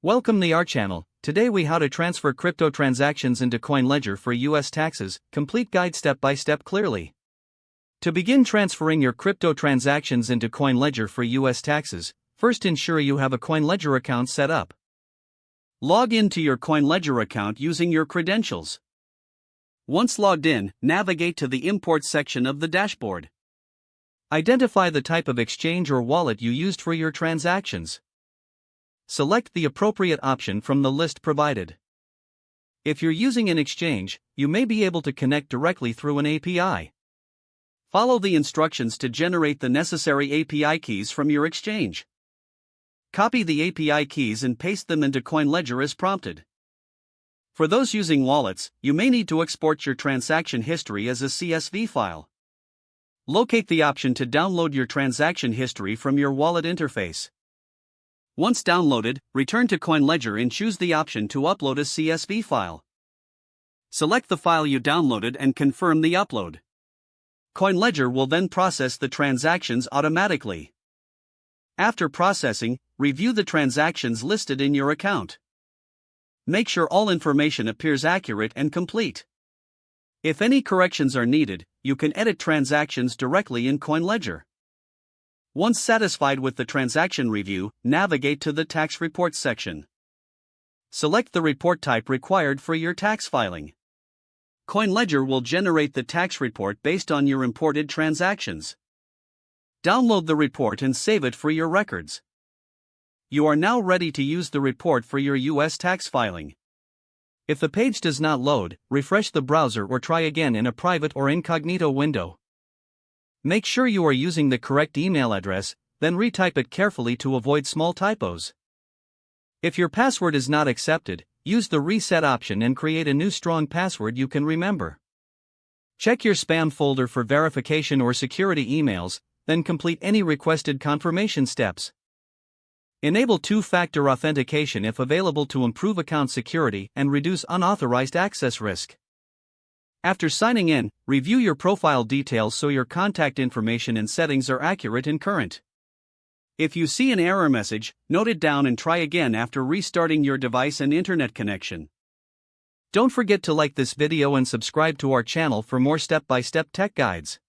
Welcome to our channel. Today we how to transfer crypto transactions into CoinLedger for US taxes, complete guide step by step clearly. To begin transferring your crypto transactions into CoinLedger for US taxes, first ensure you have a CoinLedger account set up. Log into your CoinLedger account using your credentials. Once logged in, navigate to the import section of the dashboard. Identify the type of exchange or wallet you used for your transactions. Select the appropriate option from the list provided. If you're using an exchange, you may be able to connect directly through an API. Follow the instructions to generate the necessary API keys from your exchange. Copy the API keys and paste them into CoinLedger as prompted. For those using wallets, you may need to export your transaction history as a CSV file. Locate the option to download your transaction history from your wallet interface. Once downloaded, return to CoinLedger and choose the option to upload a CSV file. Select the file you downloaded and confirm the upload. CoinLedger will then process the transactions automatically. After processing, review the transactions listed in your account. Make sure all information appears accurate and complete. If any corrections are needed, you can edit transactions directly in CoinLedger. Once satisfied with the transaction review, navigate to the tax reports section. Select the report type required for your tax filing. CoinLedger will generate the tax report based on your imported transactions. Download the report and save it for your records. You are now ready to use the report for your US tax filing. If the page does not load, refresh the browser or try again in a private or incognito window. Make sure you are using the correct email address, then retype it carefully to avoid small typos. If your password is not accepted, use the reset option and create a new strong password you can remember. Check your spam folder for verification or security emails, then complete any requested confirmation steps. Enable two-factor authentication if available to improve account security and reduce unauthorized access risk. After signing in, review your profile details so your contact information and settings are accurate and current. If you see an error message, note it down and try again after restarting your device and internet connection. Don't forget to like this video and subscribe to our channel for more step-by-step tech guides.